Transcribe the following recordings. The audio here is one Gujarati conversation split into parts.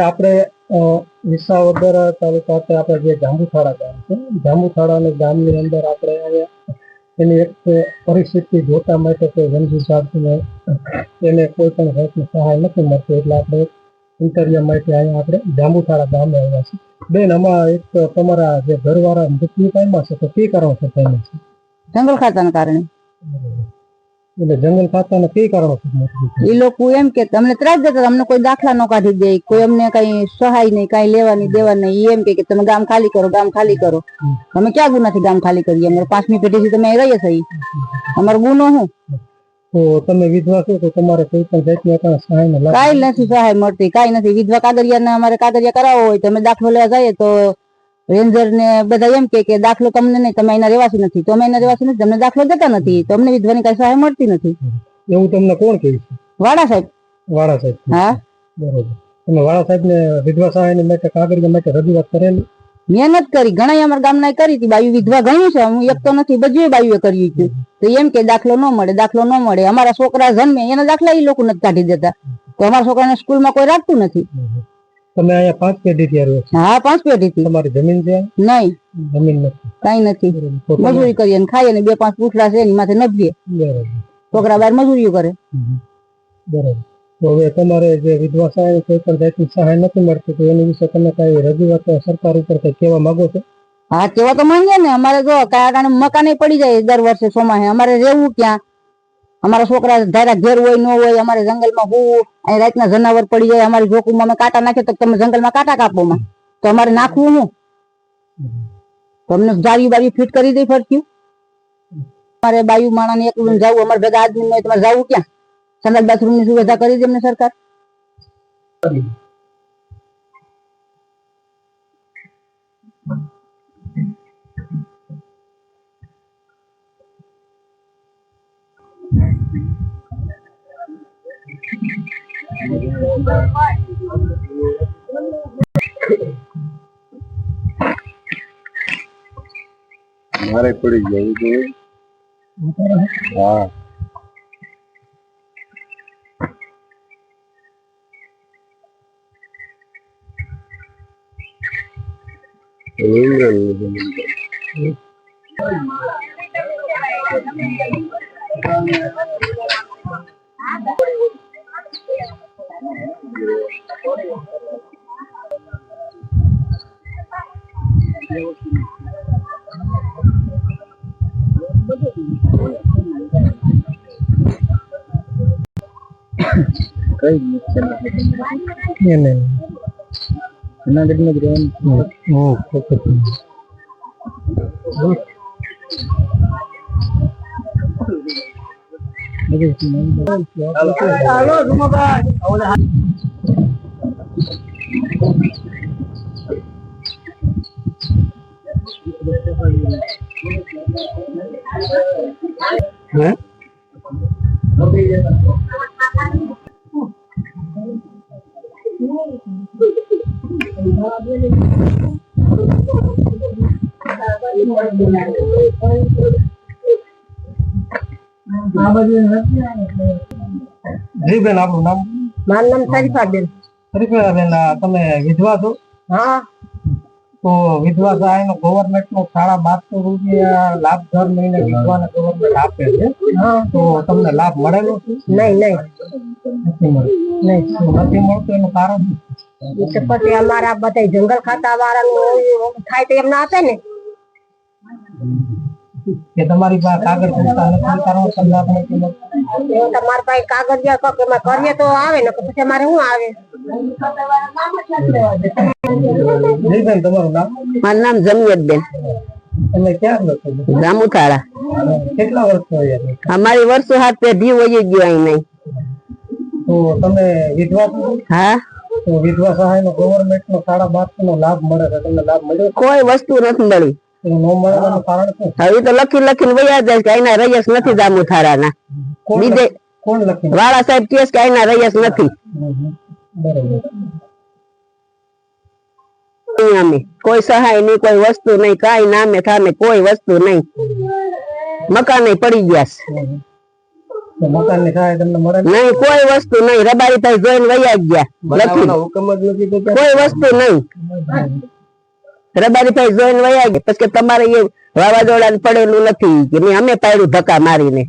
આપણે વિસાવદર તાલુકા આપણે જે જાંબુથાળા ગામ છે, જાંબુથાળા ગામની અંદર આપણે એની એક પરિસ્થિતિ જોતા માટે કોઈ વન વિભાગને એને કોઈ પણ જાતની સહાય નથી મળતી, એટલે આપણે ઇન્ટરવ્યુ માટે અહીંયા આપણે જાંબુથાળા ગામે આવ્યા છીએ. બેન, આમાં એક તમારા જે ઘરવાળા મૃત્યુ પામ્યા છે, તો કઈ કારણોસર પામ્યા છે? જંગલ ખાતાના કારણે. એટલે જંગલ ખાતાના કઈ કારણોસર એ લોકો એમ કે તમને ત્રાસ દેતા, અમને કોઈ દાખલા ન કાઢી દે, કોઈ અમને કઈ સહાય નહીં, કઈ લેવાની દેવા નહીં. એમ કે તમે ગામ ખાલી કરો, ગામ ખાલી કરો. અમે ક્યાં ગુનાથી ગામ ખાલી કરીએ? અમારે 5મી પેઢીથી તમે રહીએ છીએ, અમારો ગુનો શું? તો તમે વિધવા છો તો તમારે કોઈ પણ જાતની સહાય કાંઈ નથી સહાય મળતી, કાંઈ નથી. વિધવા કાગળિયા અમારે કાગળિયા કરાવવો હોય તો અમે દાખલો લેવા જઈએ તો રેન્જર ને બધા એમ કે દાખલો તમને નહીં, તમે એના રહેવાસી નથી. તો અમે એના રહેવાસી નથી, તમને દાખલો દેતા નથી, તો અમને વિધવાની કઈ સહાય મળતી નથી. એવું તમને કોણ કહે છે? વાળા સાહેબ. વાળા સાહેબ? હા, બરોબર. તમે વાળા સાહેબ ને વિધવા સહાય માટે કાગળિયા માટે રજૂઆત કરેલી? મહેનત કરી, ઘણા અમારા ગામના કરી હતી. બાયુ વિધવા ઘણું છે, હું એક તો નથી, બધું બાયુએ કર્યું છે. તો એમ કે દાખલો ન મળે, દાખલો ન મળે. અમારા છોકરા જન્મે એના દાખલા એ લોકો નથી કાઢી દેતા, તો અમારા છોકરાને સ્કૂલમાં કોઈ રાખતું નથી. તમે અહીંયા 5 પેઢી થી આવ્યો છો? હા, 5 પેઢી થી. તમારી જમીન છે? નહીં, જમીન નથી, કઈ નથી. મજૂરી કરીએ ને ખાઈએ ને 2-5 પૂછડા છે એની માથે નભીએ. બરાબર. છોકરા બહાર મજૂરીઓ કરે. બરાબર. તો હવે તમારે જે વિધવા સહાય કોઈ પણ જાતની સહાય નથી મળતી, તો એની વિશે તમે કઈ રજૂઆત સરકાર ઉપર કઈ કહેવા માંગો છો? હા, કેવા તો માંગે ને. અમારે જો કારણ મકાને પડી જાય દર વર્ષે ચોમાસે, અમારે રહેવું ક્યાં? અમારા છોકરા ધારા ઘેર હોય ન હોય, અમારે જંગલમાં હોવું, અહીં રાતના જનાવર પડી જાય, અમારી જોકુમાં અમે કાંટા નાખીએ તો તમે જંગલમાં કાંટા કાપોમાં, તો અમારે નાખવું હું? તમને જાવી બાવી ફિટ કરી દઈ ફરતી. અમારે બાયુ માણા ને એકલું જવું, અમારે ભેગા આદમી હોય, તમારે જવું ક્યાં? સંડાસ બાથરૂમ ની સુવિધા કરી દે અમને સરકાર. મારે પડી જવું જોઈએ. હા, કઈ જુનાગઢ માં જ રહેવાનું. જી બેન, આપણું નામ? મારું નામ શરીફાબેન. શરીફાબેન, તમે વિધવા છો? હા. તો વિધવા સહાય નો ગવર્મેન્ટ નો 1250 રૂપિયા લાભ દર મહિને વિધવાને ગવર્મેન્ટ આપે છે, તો તમને લાભ મળેલો છે? નહીં, નથી મળતું. એનું કારણ પછી અમારા બધા જંગલ ખાતા વાળાનું થાય તો એમ ના આપે ને, કે તમારી પાસે કાગળ પૂરતા નથી, કારણોસર લાભ નથી મળતો. તમારી પાસે કાગળિયા કરીએ તો આવે ને, પછી અમારે શું આવે? જી બેન, તમારું નામ? મારું નામ જમિયતબેન. તમે ક્યાં રહો છો? જાંબુથાળા. કેટલા વર્ષ થયા? અમારી વર્ષો હાથ પેઢી વહી ગયો અહીં નહીં. તો તમે વિધવા છો? હા. તો વિધવા સહાય નો ગવર્મેન્ટ નો 1250 નો લાભ મળે છે, તમને લાભ મળ્યો? કોઈ વસ્તુ નથી મળી. નો મળવાનું કારણ શું? હવે તો લખીને વયા જાય કે અહીંના રહીશ નથી જાંબુથાળાના. બીજે કોણ લખી? વાળા સાહેબ કહે કે અહીંના રહીશ નથી. બરોબર. અમે કોઈ સહાય નહીં, કોઈ વસ્તુ નહીં, કાંઈ નામે થામે કોઈ વસ્તુ નહીં. મકાન પડી ગયા તો મકાનની સહાય તમને મળે છે નહીં, કોઈ વસ્તુ નહીં. રબારીભાઈ જોઈને વયા ગયા, બનાવવાનો હુકમ જ નથી તો કોઈ વસ્તુ નહીં. રબારીભાઈ જોઈને વયા ગયા પછી કે તમારે એ વાવાઝોડા પડેલું નથી કે નહીં, અમે પાડ્યું ધક્કા મારીને.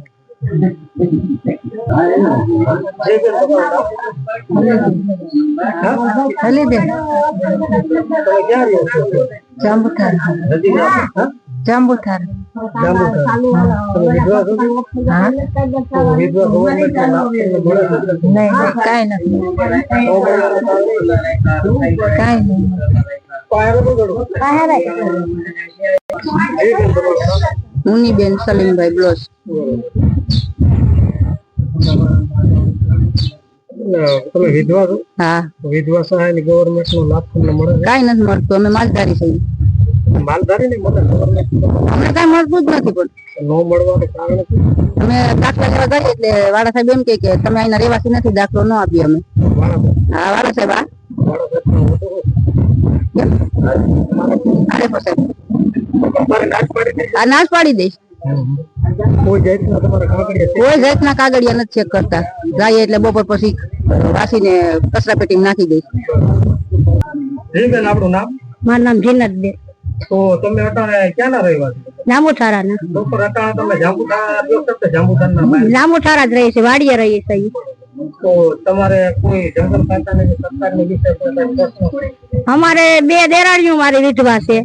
જાંબુથાર મુનીબેન સલીમભાઈ બ્લોસ. તમે વિધવા છો? હા, વિધવા સહાય ની ગવર્મેન્ટ નો લાભ તમને મળે? કઈ નથી મળતું. અમે માલધારી છીએ. માલધારી નહીં મળે ગવર્મેન્ટ અમને કઈ મળતું જ નથી. પણ નો મળવાનું કારણ શું? અમે દાખલા લેવા ગઈએ એટલે વાળા સાહેબ એમ કે તમે અહીંના રહેવાસી નથી, દાખલો ન આપીએ અમે. હા વાળા સાહેબ. હા નાશ પાડી દઈશ. કોઈ જાતના તમારા કાગળિયા કોઈ જાતના કાગળિયા નથી ચેક કરતા. જાય એટલે બપોર પછી વાસીને કચરા પેટી નાખી દઈશ. બેન આપણું નામ? મારું નામ જીનતબેન. તો તમે અટાણે ક્યાંના રહેવાસી? જાંબુથારાના. બપોર અટાણે તમે જાંબુથારના જાંબુથારા જ રહીએ છીએ, વાડીએ રહીએ છીએ. તો તમારે કોઈ જંગલ ખાતાની સરકારની વિશે કોઈ પ્રશ્ન? અમારે 2 દેરાણીઓ મારી વિધવા છે,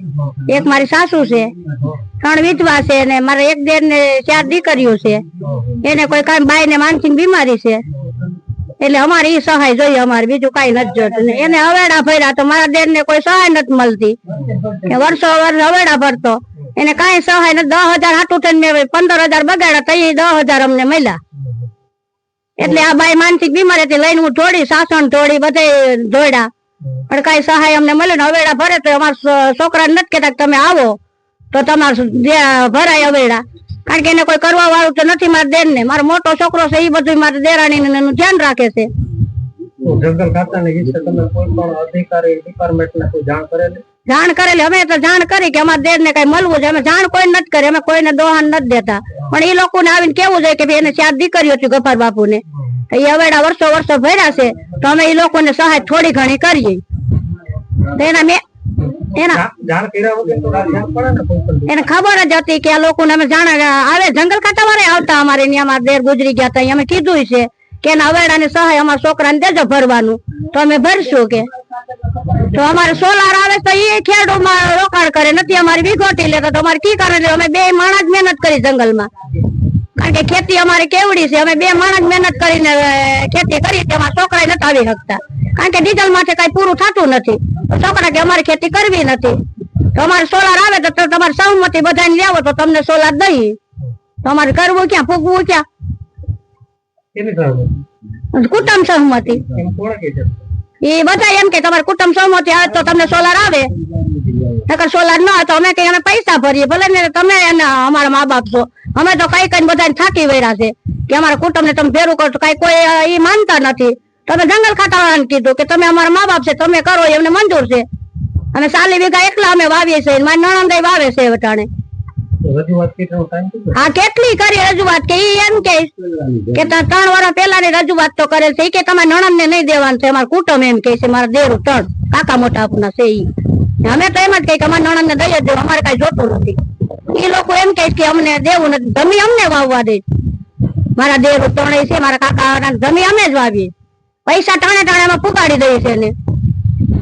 એક મારી સાસુ છે, 3 વિધવા છે ને મારે એક દેર ને 4 દીકરીઓ છે. એને કોઈ કાંઈ બાઈ ને માનસિક બીમારી છે એટલે અમારે ઈ સહાય જોઈએ. અમારે બીજું કઈ નથી જોતું. એને હવેડા ભર્યા તો મારા દેર ને કોઈ સહાય નથી મળતી. વર્ષો વર્ષ હવેડા ભરતો, એને કઈ સહાય નથી. 10,000 હાટું થઈને 15,000 બગાડ્યા તો 10,000 અમને મળ્યા. એટલે આ બાઈ માનસિક બીમારી હતી લઈને હું થોડી સાસણ થોડી બધે દોડ્યા, પણ કઈ સહાય અમને મળે ને. હવેડા ભરે તો અમારા છોકરા નથી કેતા તમે આવો તો તમારું ભરાય હવેડા, કારણ કે એને કોઈ કરવા વાળું તો નથી. મારા દેર ને મારો મોટો છોકરો છે, એ બધું મારા દેરાણી ને એનું ધ્યાન રાખે છે. જંગલ ખાતાની વિશે તમે કોઈ પણ અધિકારી ડિપાર્ટમેન્ટ ને કોઈ જાણ કરેલી? જાણ કરેલી. અમે તો જાણ કરી કે અમારા દેર ને કઈ મળવું છે. અમે જાણ કોઈ નથી કરી, અમે કોઈને દોહાન નથી દેતા. પણ એ લોકોને આવીને કેવું જોઈએ કે એને 4 દીકરીઓ હતી ગફાર બાપુ ને, એ હવેડા વર્ષો ભર્યા છે તો અમે એ લોકોને સહાય થોડી ઘણી કરીએ. એને ખબર જ હતી કે આ લોકોને અમે જાણ આવે. જંગલ ખાતા વાળા આવતા અમારે અમારા દેર ગુજરી ગયા હતા, અમે કીધું છે કે એના હવેડા ની સહાય અમારા છોકરાને દેજો ભરવાનું, તો અમે ભરશું. કે તો અમારે સોલાર આવે તો એ ખેડૂમાં રોકાણ કરે નથી, અમારી વિગોટી લેતા તો અમારે કી કરે. અમે 2 માણસ મહેનત કરી જંગલમાં, કારણ કે ખેતી અમારી કેવડી છે. અમે 2 માણસ મહેનત કરીને ખેતી કરી, તેમાં છોકરા નથી આવી શકતા, કારણ કે ડીઝલ માટે કઈ પૂરું થતું નથી. છોકરા કે અમારી ખેતી કરવી નથી, તો અમારે સોલાર આવે તો તમારે સહમતિ બધાને લેવો તો તમને સોલાર દઈ. તો અમારે કરવું ક્યાં, ફૂગવું ક્યાં? કુટુંબ સહમતિ. એ બધા એમ કે તમારે કુટુંબ સહમતિ આવે તો તમને સોલાર આવે, નકર સોલાર ન આવે તો અમે કઈ અમે પૈસા ભરીએ. ભલે ને તમે અમારા મા બાપ છો, અમે તો કઈ કઈ બધા થાકી વળ્યા છે કે અમારા કુટુંબ ને તમે ભેરું કરો. કઈ કોઈ એ માનતા નથી. તમે જંગલ ખાતાવાળાને કીધું કે તમે અમારા મા બાપ છે, તમે કરો, એમને મંજૂર છે. અને 40 વીઘા એકલા અમે વાવીએ છીએ, મારી નણંદ વાવે છે વટાણે. હા કેટલી કરી રજૂઆત કે એમ કે 3 વર્ષ પહેલાની રજૂઆત તો કરે છે કે તમારે નણંદ ને નહીં દેવાનું છે. અમારા કુટુંબ એમ કે છે, મારા દેર 3 કાકા મોટા આપના છે. અમે તો એમ જ કહી કે અમારા નણંદ ને દઈ જ દેવું, અમારે કઈ જોતું નથી. એ લોકો એમ કહે કે અમને દેવું નથી, જમી અમને વાવવા દે. મારા દેર 3 છે, મારા કાકા જમી અમે જ વાવીએ, પૈસા ટાણે અમે પુગાડી દઈએ છે ને,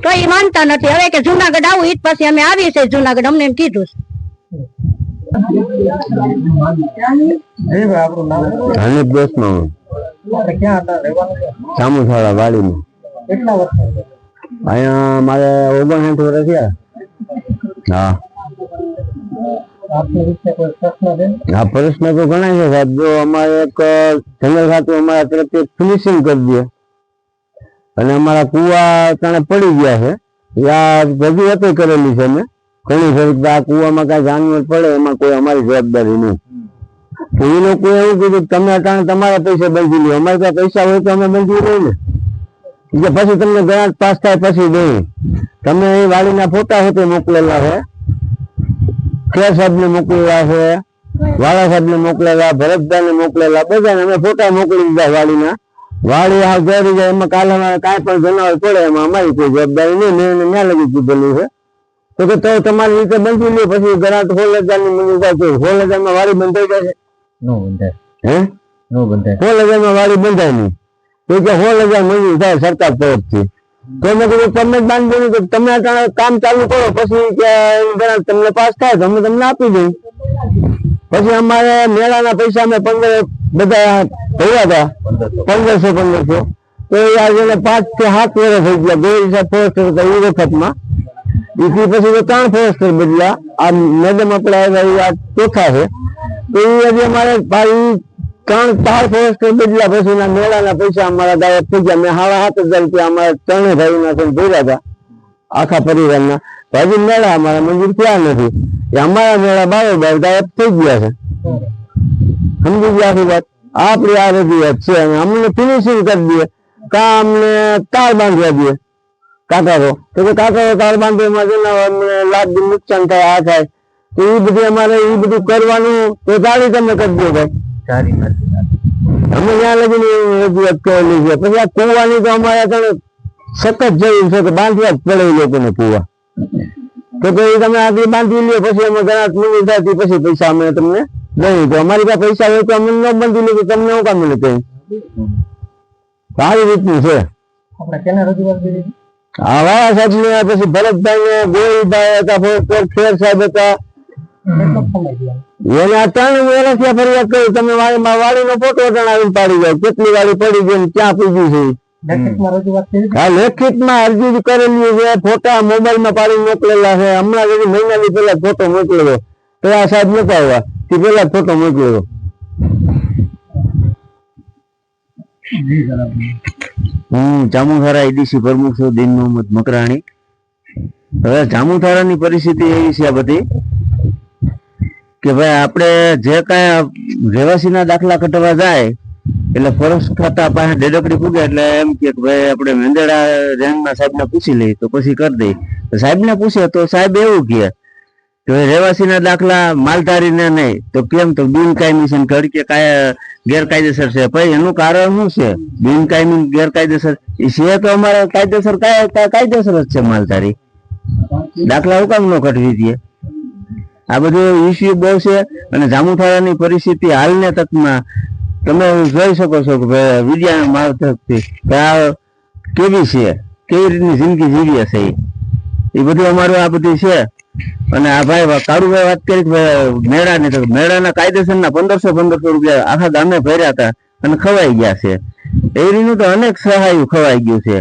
તો એ માનતા નથી. હવે કે જુનાગઢ આવું ઈ પછી અમે આવીએ છીએ જુનાગઢ, અમને એમ કીધું છે. જાંબુથારા વાડીમાં. કેટલા વર્ષ? અહીંયા મારે 59 વર્ષ થયા. હા આપની વિશે કોઈ પ્રશ્ન છે? આ પ્રશ્ન તો ઘણા છે સાહેબ. જો અમારે એક જંગલ ખાતું અમારા તરફથી ફિનિશિંગ કરી દે, અને અમારા કુવા તાણે પડી ગયા છે. યા રજૂઆત કરેલી છે અમે ઘણી ફરી, આ કુવામાં કઈ જાનવર પડે એમાં કોઈ અમારી જવાબદારી નહીં. તો એ લોકો એવું કીધું તમે અટાણે તમારા પૈસા બંધી લો, અમારે ત્યાં પૈસા હોય તો અમે બંધી લઈએ ને. પછી તમને ગ્રાન્ટ પાસ થાય પછી દઈએ. તમે એ વાડીના ફોટા હોતે મોકલેલા છે, ખેર સાહેબ ને મોકલેલા છે, વાળા સાહેબ ને મોકલેલા, ભરતભાઈ ને મોકલેલા, બધાને અમે ફોટા મોકલી દીધા વાડીના. વાડી હાવ ઘેરી જાય, એમાં કાલે કાંઈ પણ જનાવર પડે એમાં અમારી કોઈ જવાબદારી નહીં. મેં એને ન્યા લગી કીધેલું છે તો કે તો તમારી રીતે બંધી લે. પછી ઘણા 16,000 ની મંજૂર થાય છે. 16,000 માં વાડી બંધાઈ જાય નો બંધાય, હે નો બંધાય. 16,000 માં વાડી બંધાય નહીં. તો કે 16,000 મંજૂર થાય સરકાર તરફથી. તો મેં કીધું તમે જ બાંધી તો તમે કામ ચાલુ કરો, પછી કે ઘણા તમને પાસ થાય તો અમે તમને આપી દઈએ. પછી અમારે મેળાના પૈસા અમે 15 બધા ભર્યા હતા, 1500. તો આજે 5 થી 7 વર્ષ થઈ ગયા. 2 હિસાબ ફોરેસ્ટર હતા એ વખતમાં. એથી પછી તો 3 ફોરેસ્ટર બદલ્યા. આ મેડમ આપણે આવ્યા આ ચોથા છે. તો એ હજી અમારે 3-4 ફોરેસ્ટર બદલ્યા પછી મેળાના પૈસા અમારા ગાયબ થઈ ગયા. મેં 7,500 રૂપિયા અમારા 3 ભાઈના ભર્યા હતા આખા પરિવારના. હજી મેળા અમારા મંજૂર થયા નથી. અમારા મેળા બારોબાર ગાયબ થઈ ગયા છે. સમજી ગયા આખી વાત. આપડી આ રજૂઆત છે અને અમને ફિનિશિંગ કરી દઈએ કા અમને તાર બાંધવા દઈએ. કાંકરો તો કે કાંકરો તાર બાંધવામાં અમને લાખ નુકસાન થાય, આ થાય. તો એ બધી અમારે એ બધું કરવાનું તો તાળી તમે કરી દો ભાઈ. અમે ત્યાં લગીને રજૂઆત કરેલી છે. પછી આ કુવાની તો અમારે ત્યાં સખત જરૂર છે કે બાંધવા જ પડે એ લોકોને કુવા. તો એ તમે આગળ બાંધી લ્યો, પછી અમે ઘણા મંજૂર થાય પછી પૈસા અમે તમને દઈએ. તો અમારી પાસે પૈસા હોય તો અમે ન બાંધી લે તો તમને શું કામ મળે કઈ. સારી રીતનું છે. આ વાળા સાહેબ ને પછી ભરતભાઈ ને ગોળીભાઈ હતા, ખેર સાહેબ હતા, એને આ 3 વર્ષથી ફરિયાદ કરી તમે વાડીનો ફોટો આવીને પાડી જાવ કેટલી વાડી પડી ગઈ ક્યાં પૂછી છે. હા, લેખિતમાં અરજી કરેલી છે, ફોટા મોબાઈલ માં પાડી મોકલેલા છે. હમણાં જ મહિનાની પેલા ફોટો મોકલેલો તો આ સાહેબ નતા આવ્યા તે પેલા ફોટો મોકલેલો. હું જામુથારા એડીસી પ્રમુખ છું, દીન મોહમ્મદ મકરાણી. હવે જામુથારાની પરિસ્થિતિ એવી છે બધી કે ભાઈ આપણે જે કાંઈ રહેવાસીના દાખલા કઢવા જાય એટલે ફોરેસ્ટ ખાતા પાસે ડેડકડી પૂગે એટલે એમ કે ભાઈ આપણે મેંદરડા રેન્જના સાહેબને પૂછી લઈએ તો પછી કરી દઈએ. સાહેબને પૂછે તો સાહેબ એવું કહે કે રહેવાસીના દાખલા માલધારીને નહીં તો કેમ, તો બિનકાયમી છે ઘડકે ગેરકાયદેસર છે. ભાઈ એનું કારણ શું છે? બિનકાયમી ગેરકાયદેસર છે તો અમારે કાયદેસર કાયદેસર જ છે. માલધારી દાખલા હું કામ ન કઢવી દઈએ? આ બધું ઇસ્યુ બહુ છે. અને જામુથારાની પરિસ્થિતિ હાલને તકમાં તમે જોઈ શકો છો કે ભાઈ વિજ્ઞાન માધ્યમથી આ કેવી છે, કેવી રીતની જિંદગી જીવી હશે એ બધું અમારું આ બધી છે. અને આ ભાઈ કારુભાઈ વાત કરી મેળાની, તો મેળાના કાયદેસરના 1500 રૂપિયા આખા ગામે ભર્યા હતા અને ખવાઈ ગયા છે. એ રીતનું તો અનેક સહાયું ખવાઈ ગયું છે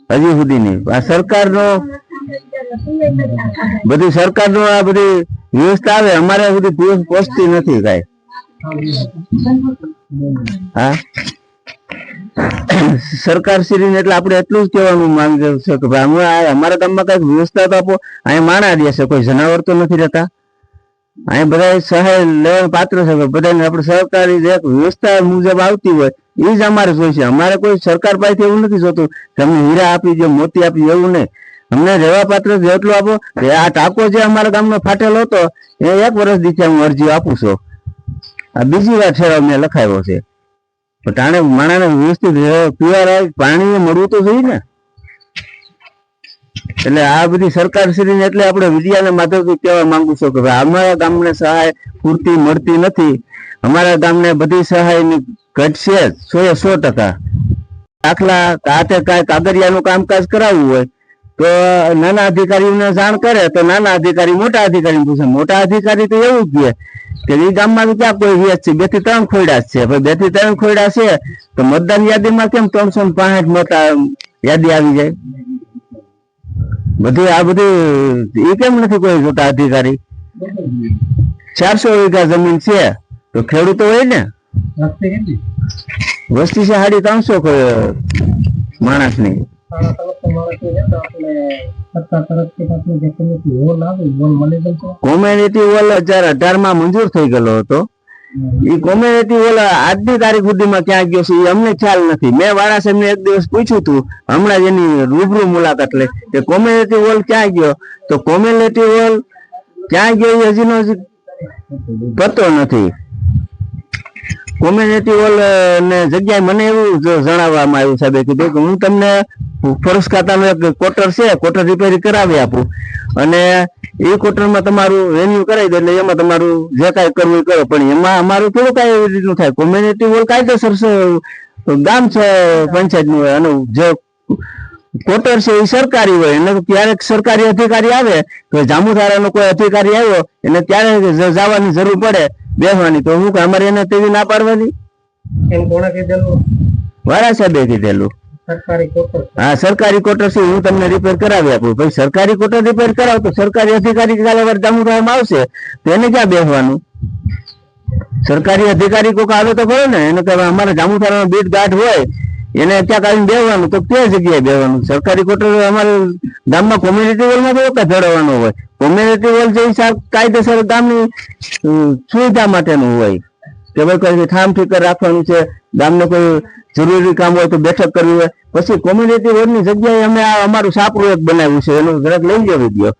હજી સુધીની. આ સરકારનો બધી સરકારનો આ બધી વ્યવસ્થા આવે અમારે બધી પહોંચતી નથી કાંઈ. હા, સરકાર શ્રી એટલે આપણે એટલું જ કહેવાનું માંગે છે કે ભાઈ અમારા ગામમાં કઈક વ્યવસ્થા તો આપો. અહીંયા માણા રહે છે, કોઈ જનાવર તો નથી રહેતા. અહીંયા બધા સહાય લેવા પાત્ર છે. બધાને આપણે સરકારી વ્યવસ્થા મુજબ આવતી હોય એ જ અમારે જોઈશે. અમારે કોઈ સરકાર પાસેથી એવું નથી જોતું કે અમને હીરા આપી દો, મોતી આપી દો, એવું નહીં. અમને રહેવા પાત્ર જેટલું આપો. આ ટાંકો જે અમારા ગામનો ફાટેલો હતો એ 1 વર્ષ દીથી હું અરજી આપું છું. આ બીજી વાર ઠેરાવ મેં લખાયો છે. ટાણે માણાને વ્યવસ્થિત પીવા પાણી મળવું તો જોઈએ ને. એટલે આ બધી સરકાર શ્રી એટલે આપણે વિદ્યાના માધ્યમથી કહેવા માંગુ છું કે ભાઈ અમારા ગામને સહાય પૂરતી મળતી નથી. અમારા ગામને બધી સહાયની ઘટશે 100%. દાખલા હાથે કાંઈ કાગળિયાનું કામકાજ કરાવવું હોય તો નાના અધિકારીઓને જાણ કરે તો નાના અધિકારી મોટા અધિકારીને પૂછે. મોટા અધિકારી તો એવું કહે કે એ ગામમાં ક્યાં કોઈ વ્યાજ છે, 2 થી 3 ખોયડા છે. 2 થી 3 ખોયડા છે તો મતદાન યાદીમાં કેમ 365 મોટા યાદી આવી જાય? બધી આ બધી એ કેમ નથી કોઈ જોતા અધિકારી? 400 વીઘા જમીન છે તો ખેડૂતો હોય ને. વસ્તી છે 350 માણસ ની. કોમ્યુનિટી વોલ 2018 માં મંજૂર થઈ ગયેલો હતો. એ કોમ્યુનિટી વોલ આજની તારીખ સુધીમાં ક્યાં ગયો છે એ અમને ખ્યાલ નથી. મેં વાળા સાહેબને એક દિવસ પૂછ્યું હતું હમણાં જ એની રૂબરૂ મુલાકાત લઈ કે કોમ્યુનિટી વોલ ક્યાં ગયો, તો કોમ્યુનિટી વોલ ક્યાં ગયો એ હજીનો પતો નથી. કોમ્યુનિટી હોલ ને જગ્યાએ મને એવું જણાવવામાં આવ્યું સાહેબે કીધું કે હું તમને ફોરેસ્ટ ખાતાનો એક ક્વાર્ટર છે, ક્વાર્ટર રિપેરી કરાવી આપું અને એ ક્વાર્ટરમાં તમારું રેન્યુ કરાવી દે, એટલે એમાં તમારું જે કાંઈ કરવું એ કરો. પણ એમાં અમારું થોડું કાંઈ એવી રીતનું થાય. કોમ્યુનિટી હોલ કાયદેસર ગામ છે પંચાયતનું હોય અને જે ક્વાર્ટર છે એ સરકારી હોય. એને ક્યારેક સરકારી અધિકારી આવે તો જાંબુથારાનો કોઈ અધિકારી આવ્યો એને ત્યારે જવાની જરૂર પડે બેસવાની, તો હું અમારે એને તેવી ના પાડવાની? એમ કોણે કીધેલું? વારા સાહેબે કીધેલું. સરકારી ક્વાર્ટર? હા, સરકારી ક્વાર્ટર છે, હું તમને રિપેર કરાવી આપું. ભાઈ સરકારી ક્વાર્ટર રિપેર કરાવ તો સરકારી અધિકારી કાલે વાર જાંબુથારામાં આવશે તો એને ક્યાં બેસવાનું? સરકારી અધિકારી કોઈક આવે તો ખરો ને, એને કહેવાય અમારે જાંબુથારાનો બીટ ગાંઠ હોય એને ત્યાં આવીને બેસવાનું, તો તે જગ્યાએ બેસવાનું. સરકારી ક્વાર્ટર અમારે ગામમાં કોમ્યુનિટી હોલમાં તો જોડવાનો હોય. કોમ્યુનિટી હોલ જે કાયદેસર ગામની સુવિધા માટેનું હોય કે ભાઈ કોઈ ઠામ ઠીકર રાખવાનું છે, ગામને કોઈ જરૂરી કામ હોય તો બેઠક કરવી હોય. પછી કોમ્યુનિટી હોલની જગ્યાએ અમે અમારું સાપરું એક બનાવ્યું છે, એનું જરાક લઈ જવી દો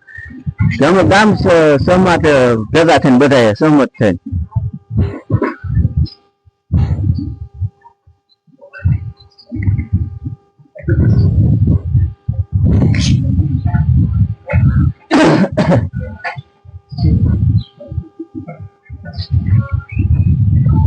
કે અમે ગામ સહમત ભેગા થઈને બધા સહમત થઈને.